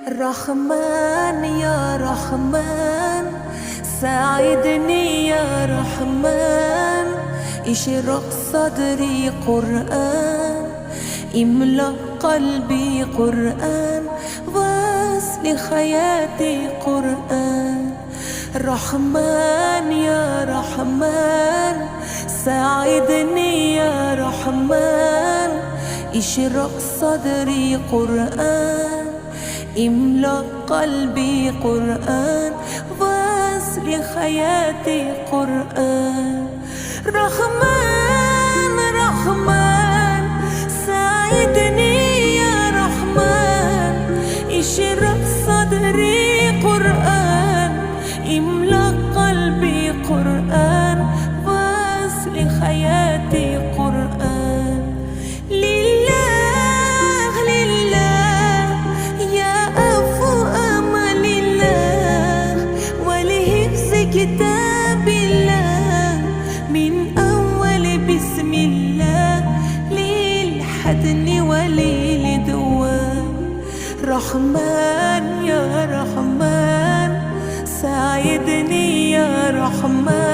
رحمن يا رحمن، ساعدني يا رحمن، اشرق صدري قرآن، املأ قلبي قرآن، واسل حياتي قرآن. رحمن يا رحمن، ساعدني يا رحمن، اشرق صدري قرآن، املأ قلبي قرآن، واسل حياتي قرآن. رحمن رحمن، ساعدني يا رحمن، اشرق صدري قرآن، املأ قلبي قرآن، واسل حياتي قرآن. لله لله يا أفو أمل الله، ولحفظ كتاب الله، من أول بسم الله للحدن وللدوام. رحمن يا رحمن، ساعدني يا رحمن،